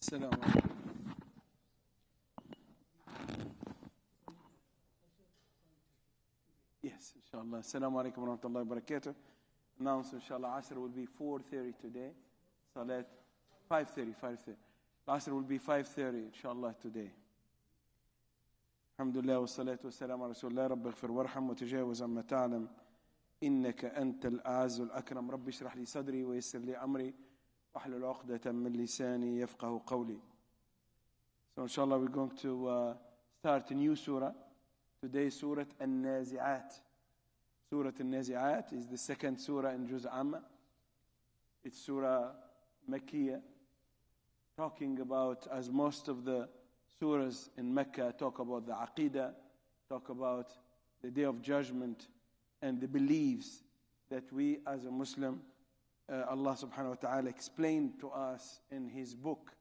السلام عليكم. Yes, inshallah. Assalamu alaikum wa rahmatullahi wa barakatuh. Announce, inshallah, Asr will be 4:30 today. Salat 5:30. Asr will be 5:30, inshallah, today. Alhamdulillah wa salatu wa salam ala rasulullah. Rabbi ighfir warham wa tajawaz amma ta'lam. Innaka anta al-a'azz wal-akram. Rabbi shrah li sadri wa yassir li amri. Wahlul 'uqdatan min lisani yafqahu qawli. So inshallah we're going to start a new surah. Today Surah An-Nazi'at. Surah An-Nazi'at is the second surah in Juz' Amma. It's Surah Makkiyah, talking about, as most of the surahs in Mecca talk about the Aqidah, talk about the Day of Judgment and the beliefs that we as a Muslim, Allah subhanahu wa ta'ala explained to us in His book.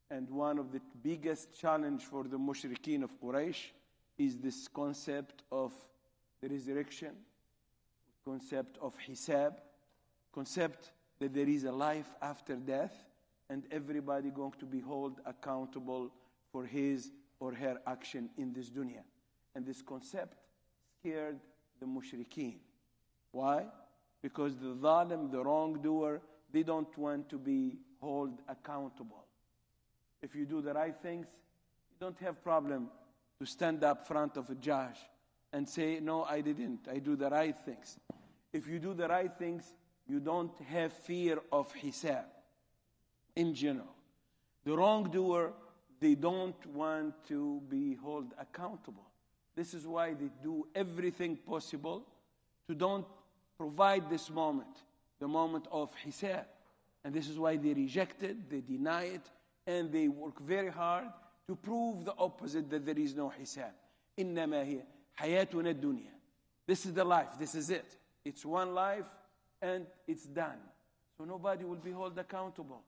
And one of the biggest challenge for the mushrikeen of Quraysh is this concept of the resurrection, concept of hisab, concept that there is a life after death and everybody going to be held accountable for his or her action in this dunya. And this concept scared the mushrikeen. Why? Because the zalim, the wrongdoer, they don't want to be held accountable. If you do the right things, you don't have problem to stand up front of a judge and say, no, I didn't. I do the right things. If you do the right things, you don't have fear of hisab in general. The wrongdoer, they don't want to be held accountable. This is why they do everything possible to don't provide this moment, the moment of hisab. And this is why they reject it, they deny it, and they work very hard to prove the opposite, that there is no hisab. إِنَّمَا هِيَ حَيَاتُنَا الدُّنْيَا. This is the life, this is it. It's one life and it's done. So nobody will be held accountable.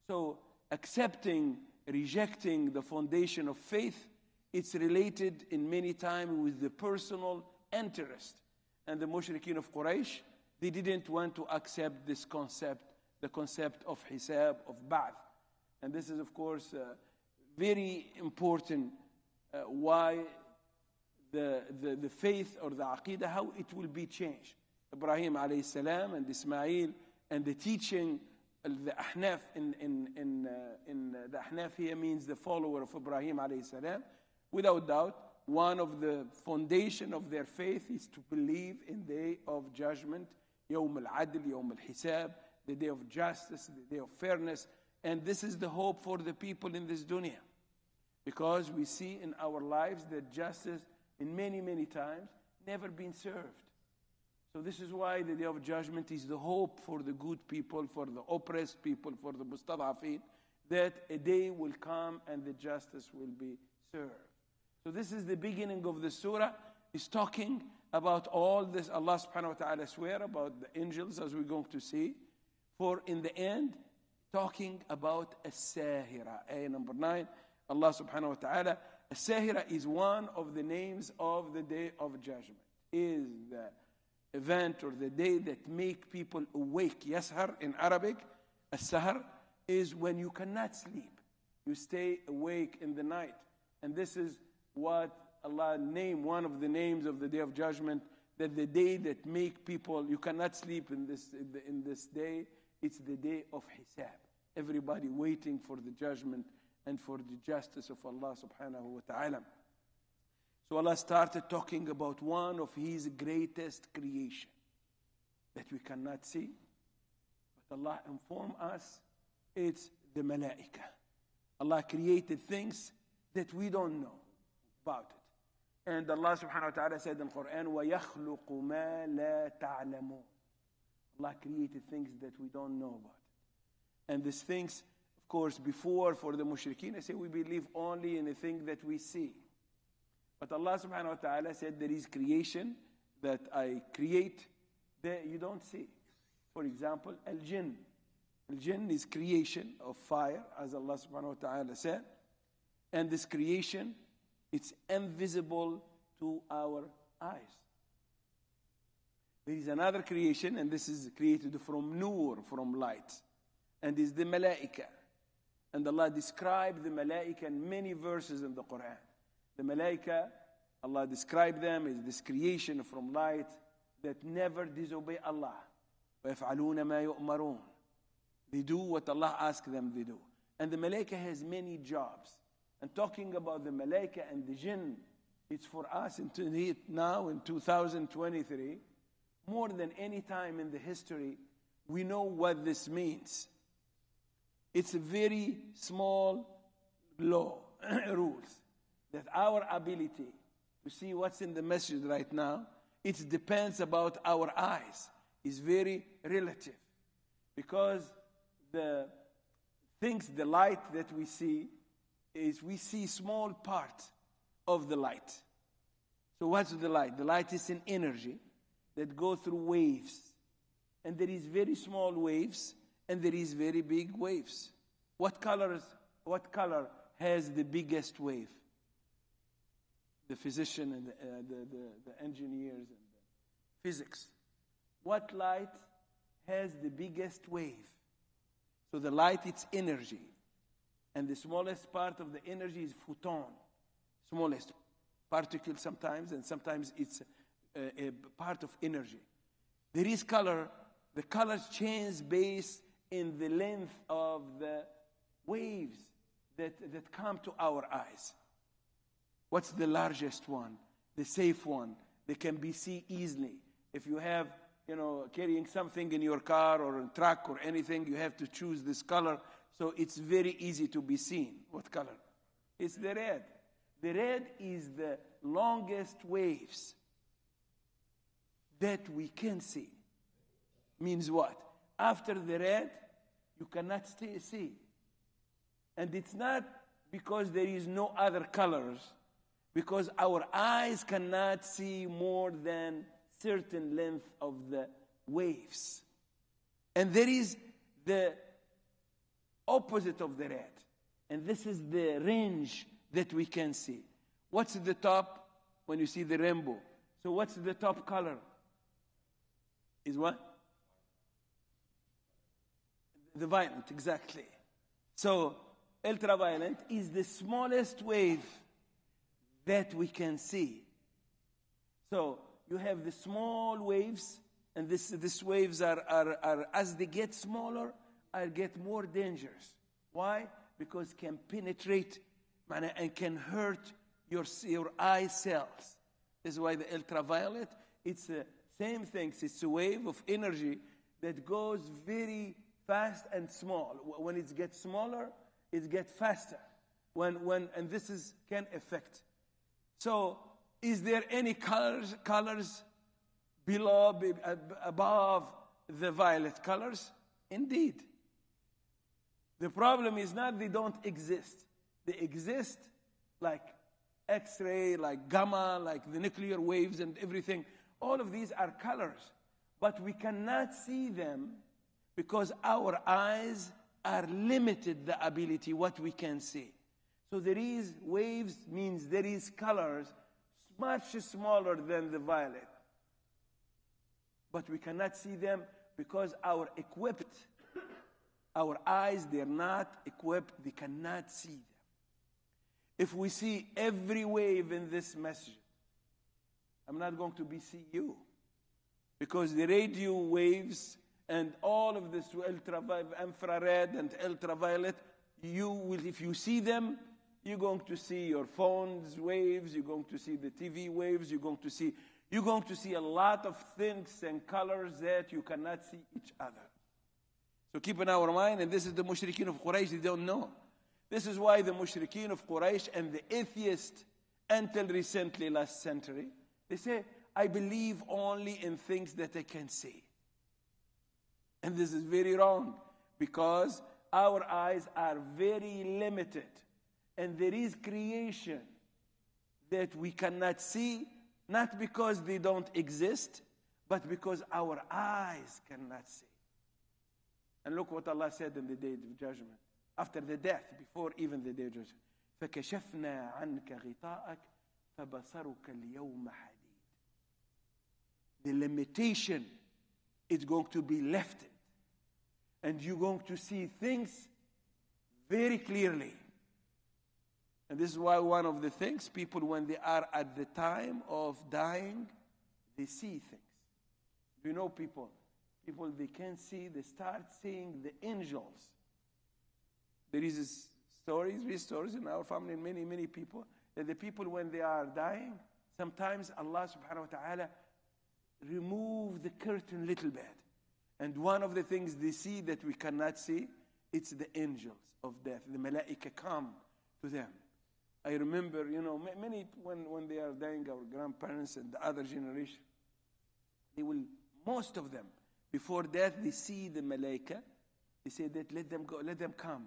So accepting, rejecting the foundation of faith, it's related in many times with the personal interest. And the mushrikeen of Quraysh, they didn't want to accept this concept, the concept of hisab, of ba'th. And this is, of course, very important why the faith or the aqidah, how it will be changed. Ibrahim alayhi salam and Ismail and the teaching, the Ahnaf, in the Ahnaf here means the follower of Ibrahim alayhi salam. Without doubt, one of the foundation of their faith is to believe in the day of judgment, Yawm al-Adl, Yawm al-Hisab, the day of justice, the day of fairness. And this is the hope for the people in this dunya. Because we see in our lives that justice, in many, many times, never been served. So this is why the Day of Judgment is the hope for the good people, for the oppressed people, for the mustad'afin, that a day will come and the justice will be served. So this is the beginning of the surah. It's talking about all this. Allah subhanahu wa ta'ala swear about the angels, as we're going to see. For in the end, talking about as-sahira. Ayah number 9. Allah subhanahu wa ta'ala, as-sahira is one of the names of the Day of Judgment. Is the event or the day that make people awake. Yashar in Arabic, as-sahar is when you cannot sleep. You stay awake in the night. And this is what Allah named, one of the names of the Day of Judgment, that the day that make people, you cannot sleep in this day, it's the day of hisab. Everybody waiting for the judgment and for the justice of Allah subhanahu wa ta'ala. So Allah started talking about one of His greatest creation that we cannot see. But Allah informed us, it's the malaika. Allah created things that we don't know about it. And Allah subhanahu wa ta'ala said in the Quran, وَيَخْلُقُ مَا لَا تَعْلَمُونَ. Allah created things that we don't know about it. And these things, of course, before for the mushrikeen, I say we believe only in the thing that we see. But Allah subhanahu wa ta'ala said there is creation that I create that you don't see. For example, al-jinn. Al-jinn is creation of fire, as Allah subhanahu wa ta'ala said. And this creation, it's invisible to our eyes. There is another creation, and this is created from nur, from light. And is the malaika. And Allah described the malaika in many verses in the Quran. The malaika, Allah described them as this creation from light that never disobey Allah. وَيَفْعَلُونَ مَا يُؤْمَرُونَ. They do what Allah asks them they do. And the malaika has many jobs. And talking about the malaika and the jinn, it's for us now in 2023, more than any time in the history, we know what this means. It's a very small law, rules, that our ability to see what's in the masjid right now, it depends about our eyes. It's very relative. Because the things, the light that we see, is we see small part of the light. So what's the light? The light is an energy that goes through waves. And there is very small waves, and there is very big waves. What color has the biggest wave? The physician and the engineers and the physics. What light has the biggest wave? So the light, it's energy. And the smallest part of the energy is photon. Smallest particle sometimes, and sometimes it's a part of energy. There is color. The colors change based in the length of the waves that come to our eyes. What's the largest one? The safe one. They can be seen easily. If you have, carrying something in your car or a truck or anything, you have to choose this color. So it's very easy to be seen. What color? It's the red. The red is the longest waves that we can see. Means what? After the red, you cannot see. And it's not because there is no other colors, because our eyes cannot see more than certain length of the waves. And there is the opposite of the red. And this is the range that we can see. What's the top when you see the rainbow? So what's the top color? Is what? The violet, exactly. So ultraviolet is the smallest wave that we can see. So you have the small waves, and these waves are as they get smaller, get more dangerous. Why? Because can penetrate and can hurt your eye cells. This is why the ultraviolet, it's the same thing. It's a wave of energy that goes very fast and small. When it gets smaller, it gets faster. And this can affect. So, is there any colors above the violet colors? Indeed. The problem is not they don't exist. They exist like X-ray, like gamma, like the nuclear waves and everything. All of these are colors. But we cannot see them because our eyes are limited the ability, what we can see. So there is waves, means there is colors much smaller than the violet. But we cannot see them because our eyes, they're not equipped, they cannot see them. If we see every wave in this message, I'm not going to see you. Because the radio waves and all of this infrared and ultraviolet, if you see them, you're going to see your phone's waves, you're going to see the TV waves, you're going to see a lot of things and colors that you cannot see each other. So keep in our mind, and this is the mushrikeen of Quraysh, they don't know. This is why the mushrikeen of Quraysh and the atheists, until recently, last century, they say, I believe only in things that I can see. And this is very wrong, because our eyes are very limited. And there is creation that we cannot see, not because they don't exist, but because our eyes cannot see. And look what Allah said in the day of judgment. After the death, before even the day of judgment. فَكَشَفْنَا عَنْكَ غِطَاءَكَ فَبَصَرُكَ الْيَوْمَ حَدِيدٌ. The limitation is going to be lifted. And you're going to see things very clearly. And this is why one of the things, people when they are at the time of dying, they see things. Do you know people? People they can see, they start seeing the angels. There is stories in our family, and many people, that the people when they are dying, sometimes Allah subhanahu wa ta'ala remove the curtain a little bit. And one of the things they see that we cannot see, it's the angels of death. The malaika come to them. I remember, many, when they are dying, our grandparents and the other generation, most of them, before death, they see the malaika. They say that let them go, let them come.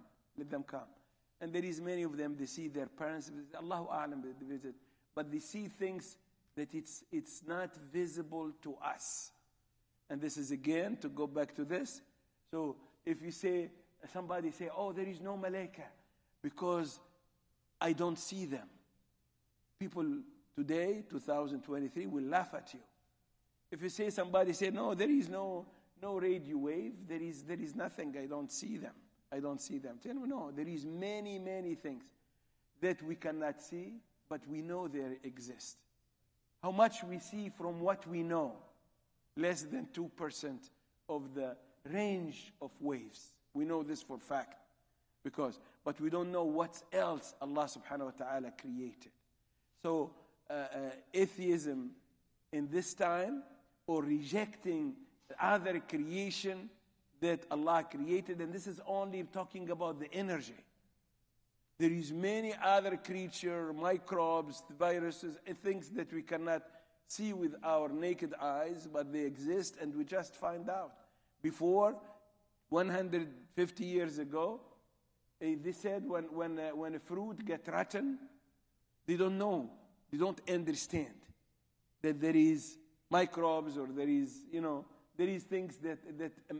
And there is many of them, they see their parents, Allahu A'lam, they visit. But they see things that it's not visible to us. And this is again, to go back to this. So if you say, somebody say, oh, there is no malaika because I don't see them. People today, 2023, will laugh at you. If you say, somebody say, no, there is no radio wave, there is nothing, I don't see them. Tell me, no, there is many things that we cannot see, but we know they exist. How much we see from what we know? Less than 2% of the range of waves. We know this for fact. But we don't know what else Allah subhanahu wa ta'ala created. So atheism in this time, or rejecting other creation that Allah created, and this is only talking about the energy. There is many other creatures, microbes, viruses, things that we cannot see with our naked eyes, but they exist, and we just find out. Before, 150 years ago, they said when a fruit gets rotten, they don't know, they don't understand that there is microbes, or there is things that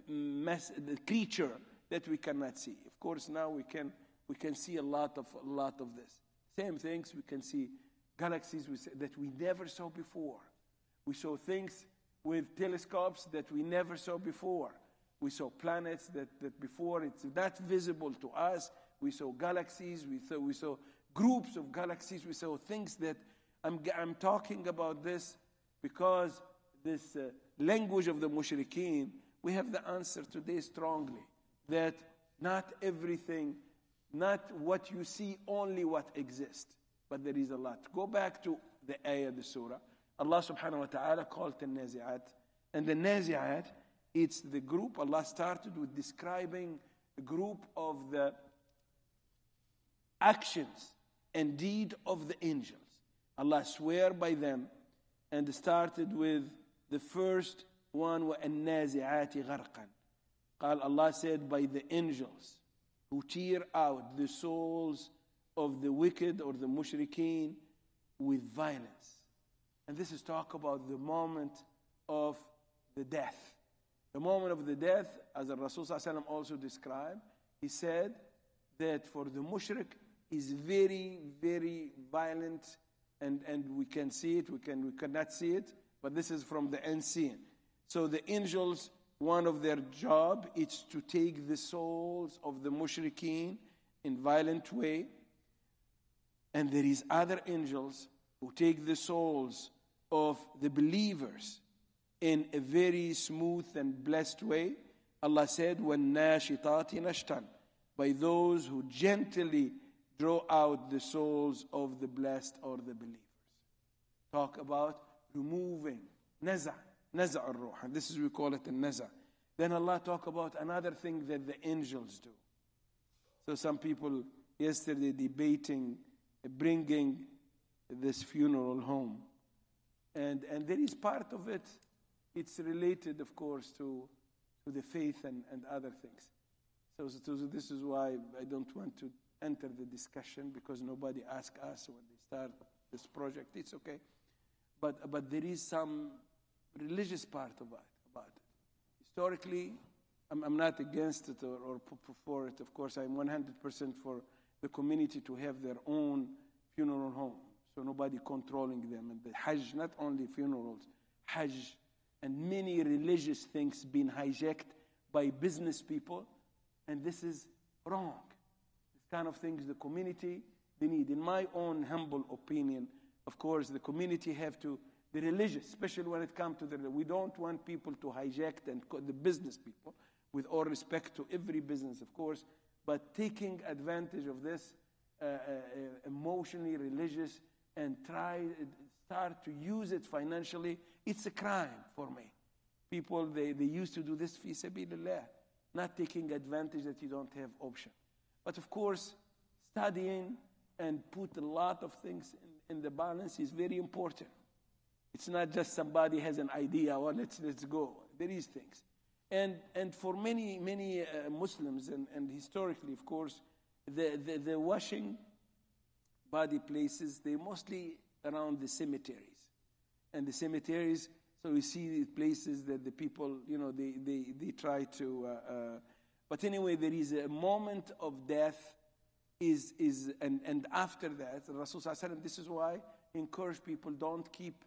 mess the creature that we cannot see. Of course, now we can see a lot of this. Same things, we can see galaxies that we never saw before. We saw things with telescopes that we never saw before. We saw planets that before it's not visible to us. We saw galaxies. We saw groups of galaxies. We saw things that I'm talking about this because this language of the mushrikeen, we have the answer today strongly, that not everything, not what you see, only what exists, but there is a lot. Go back to the ayah, the surah. Allah subhanahu wa ta'ala called the Nazi'at. And the Nazi'at, it's the group, Allah started with describing a group of the actions and deed of the angels. Allah swear by them and started with the first one, وَالنَّازِعَاتِ غَرْقًا. Allah said, by the angels who tear out the souls of the wicked or the mushrikeen with violence. And this is talk about the moment of the death. The moment of the death, as the Rasul ﷺ also described, he said that for the mushrik is very, very violent, and we can see it, we cannot see it, but this is from the unseen. So the angels, one of their job is to take the souls of the mushrikeen in violent way, and there is other angels who take the souls of the believers in a very smooth and blessed way. Allah said, وَالنَّاشِطَاتِ نَشْطًا, by those who gently draw out the souls of the blessed or the believers. Talk about removing naza' al-ruh. And this is, we call it a naza'. Then Allah talk about another thing that the angels do. So some people yesterday debating bringing this funeral home. And there is part of it, it's related, of course, to the faith and other things. So this is why I don't want to enter the discussion, because nobody asked us when they start this project. It's okay. But there is some religious part about it. Historically, I'm not against it or for it. Of course, I'm 100% for the community to have their own funeral home, so nobody controlling them. And the Hajj, not only funerals, Hajj and many religious things being hijacked by business people, and this is wrong. kind of things the community they need. In my own humble opinion, of course, the community have to, the religious, especially when it comes to we don't want people to hijack the business people, with all respect to every business, of course, but taking advantage of this emotionally religious and start to use it financially, it's a crime for me. People, they used to do this fi sabilillah, not taking advantage that you don't have option. But of course, studying and put a lot of things in the balance is very important. It's not just somebody has an idea, well, let's go. There is things. And for many Muslims, and historically, of course, the washing body places, they mostly around the cemeteries. And the cemeteries, so you see places that the people, they try to, but anyway, there is a moment of death and after that, the Rasul sallallahu alaihi wasallam, this is why he encouraged people, don't keep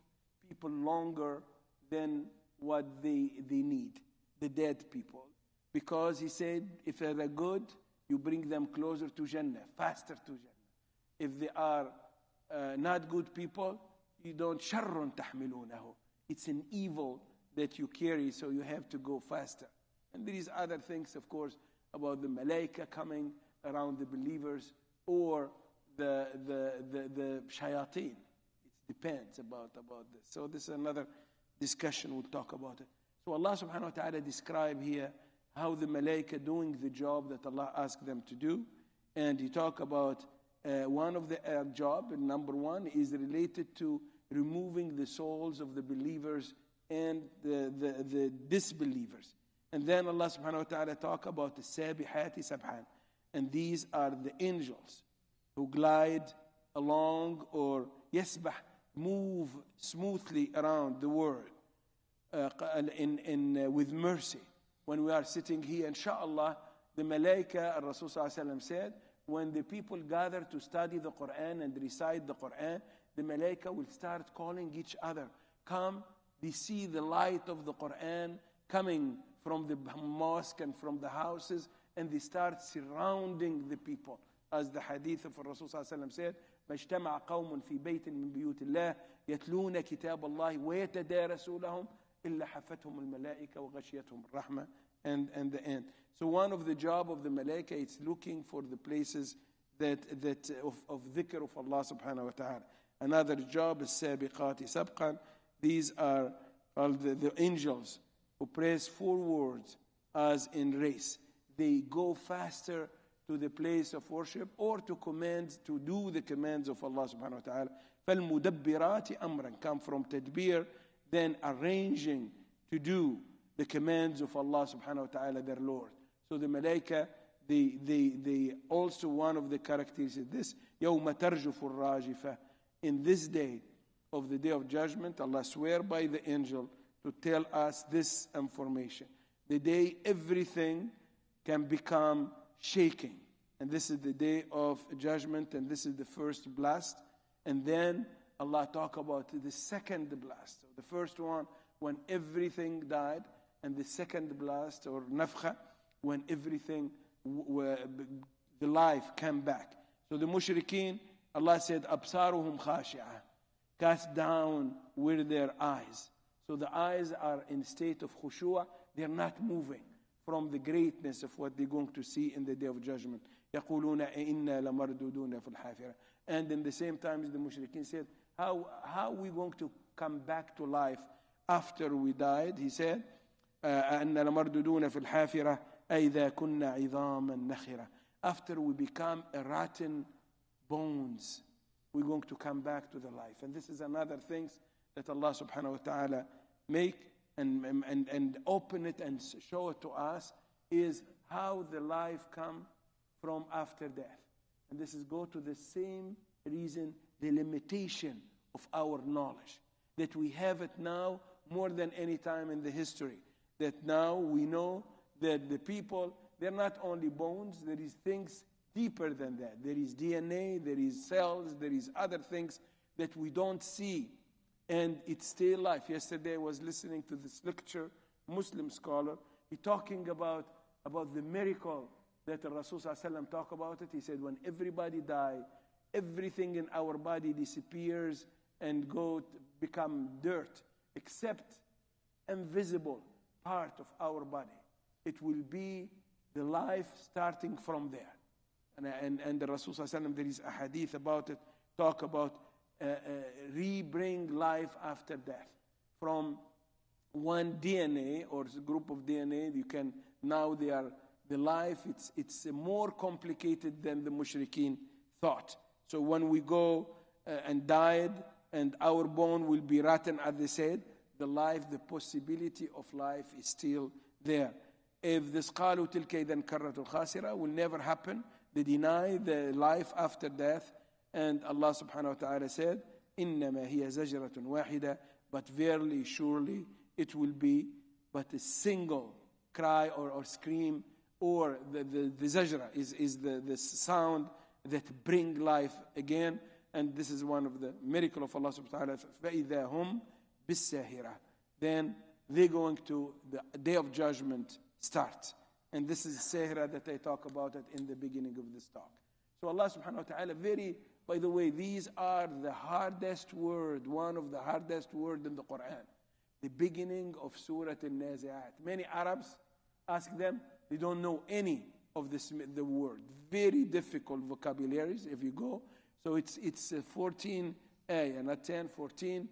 people longer than what they need, the dead people. Because he said, if they're good, you bring them closer to Jannah, faster to Jannah. If they are not good people, you don't, sharrun tahmilunahu. It's an evil that you carry, so you have to go faster. And there is other things, of course, about the malaika coming around the believers, or the shayateen. It depends about this. So this is another discussion, we'll talk about it. So Allah subhanahu wa ta'ala describe here how the malaika doing the job that Allah asked them to do. And he talk about one of the job, and number one, is related to removing the souls of the believers and the disbelievers. And then Allah subhanahu wa ta'ala talk about the sabihati sabhan. And these are the angels who glide along, or yasbah, move smoothly around the world with mercy. When we are sitting here, inshallah, the malaika, Rasul sallallahu alaihi wasallam said, when the people gather to study the Quran and recite the Quran, the malaika will start calling each other. Come, they see the light of the Quran coming from the mosque and from the houses, and they start surrounding the people. As the hadith of Rasul sallallahu alaihi wasallam said, مَجْتَمَعَ قَوْمٌ فِي بَيْتٍ مِّن بِيُوتِ اللَّهِ يَتْلُونَ كِتَابَ اللَّهِ وَيَتَدَارَسُونَهُ إِلَّا حَفَتْهُمُ الْمَلَائِكَةُ وَغَشِيَتْهُمُ الرَّحْمَةُ, and the end. So one of the job of the malaika is looking for the places that of dhikr of Allah subhanahu wa ta'ala. Another job is sabiqati sabqan. These are all the angels who press forwards as in race. They go faster to the place of worship, or to do the commands of Allah subhanahu wa ta'ala. فَالْمُدَبِّرَاتِ أَمْرًا come from tadbir, then arranging to do the commands of Allah subhanahu wa ta'ala, their Lord. So the malaika, they also, one of the characteristics is this, يَوْمَ تَرْجُفُ الرَّاجِفَةِ. In this day of the day of judgment, Allah swear by the angel to tell us this information. The day everything can become shaking. And this is the day of judgment, and this is the first blast. And then Allah talk about the second blast. So the first one, when everything died, and the second blast, or nafkha, when everything, the life came back. So the mushrikeen, Allah said, أَبْصَارُهُمْ خَاشِعَةً, cast down with their eyes. So the eyes are in state of khushu'ah. They're not moving from the greatness of what they're going to see in the day of judgment. يَقُولُونَ إِنَّا لَمَرْدُودُونَ فِي الْحَافِرَةِ. And in the same time, the mushrikeen said, how are we going to come back to life after we died? He said, أَنَّ لَمَرْدُودُونَ فِي الْحَافِرَةِ أَيْذَا كُنَّا عِظَامًا نَخِرًا. After we become a rotten bones, we're going to come back to the life. And this is another thing that Allah subhanahu wa ta'ala make and open it and show it to us, is how the life come from after death. And this is go to the same reason, the limitation of our knowledge, that we have it now more than any time in the history, that now we know that the people, they're not only bones, there is things deeper than that. There is DNA, there is cells, there is other things that we don't see, and it's still life. Yesterday I was listening to this lecture, Muslim scholar, he talking about the miracle that the Rasul ﷺ talked about it. He said, when everybody die, everything in our body disappears and become dirt, except invisible part of our body. It will be the life starting from there. And the Rasul ﷺ, there is a hadith about it, talk about re-bring life after death. From one DNA or group of DNA, the life, it's more complicated than the mushrikeen thought. So when we go and died, and our bone will be rotten, as they said, the possibility of life is still there. If this قالوا تلك إذا كرة خاسرة will never happen, they deny the life after death. And Allah subhanahu wa ta'ala said, إنما هي زجرة واحدة, but verily, surely, it will be but a single cry or scream, or the zajra is the sound that bring life again. And this is one of the miracle of Allah subhanahu wa ta'ala. فَإِذَا هُمْ بِالسَّاهِرَةِ. Then they're going to, the day of judgment start. And this is sahira that I talk about it in the beginning of this talk. So Allah subhanahu wa ta'ala, by the way, these are the hardest word, one of the hardest word in the Quran. The beginning of Surah Al-Nazi'at. Many Arabs ask them, they don't know any of the word. Very difficult vocabularies if you go. So it's 14 ayah, not 10, 14,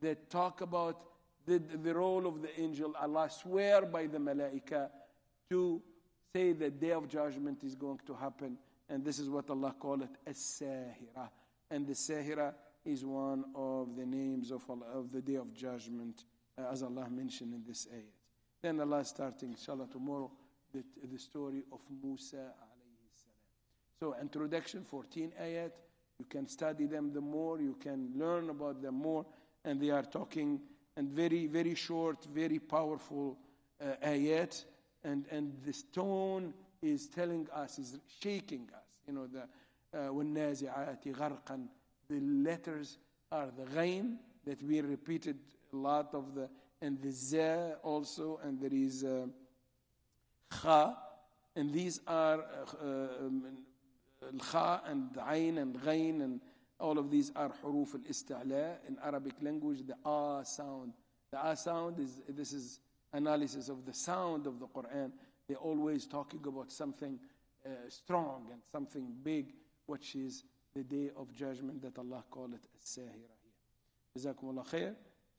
that talk about the role of the angel. Allah swear by the malaika to say the day of judgment is going to happen. And this is what Allah called it, as-sahira. And the sahira is one of the names of the day of judgment, as Allah mentioned in this ayat. Then Allah is starting, inshallah, tomorrow, the story of Musa alayhi salam. So introduction, 14 ayat. You can study them the more, you can learn about them more. And they are talking, and very, very short, very powerful ayat. And this tone is telling us, is shaking us. You know, وَالنَّازِعَاتِ غَرْقًا. The letters are the ghain that we repeated a lot of and the za also, and there is kha, and these are kha and ayn and ghain, and all of these are huruf al-ista'la in Arabic language. The a sound. The a sound this is analysis of the sound of the Quran. They're always talking about something strong and something big, which is the day of judgment that Allah called it as-sahira here. جزاكم الله خير.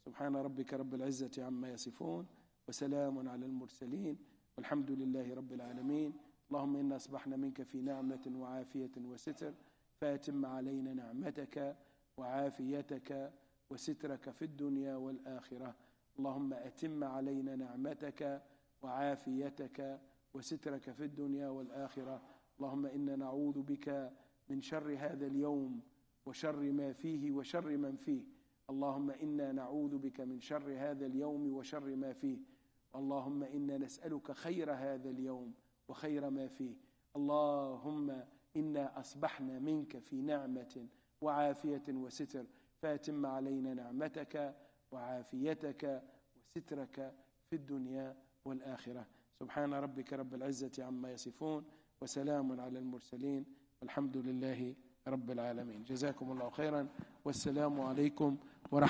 سبحان ربك رب العزة عما يصفون وسلام على المرسلين والحمد لله رب العالمين. اللهم إنا أصبحنا منك في نعمة وعافية وستر فأتم علينا نعمتك وعافيتك وسترك في الدنيا والآخرة. اللهم أتم علينا نعمتك وعافيتك وسترك في الدنيا والآخرة. اللهم إنا نعوذ بك من شر هذا اليوم وشر ما فيه وشر من فيه. اللهم إنا نعوذ بك من شر هذا اليوم وشر ما فيه. اللهم إنا نسألك خير هذا اليوم وخير ما فيه. اللهم إنا أصبحنا منك في نعمة وعافية وستر فأتم علينا نعمتك وعافيتك وسترك في الدنيا والآخرة. سبحان ربك رب العزة عما يصفون وسلام على المرسلين والحمد لله رب العالمين. جزاكم الله خيرا والسلام عليكم ورحمة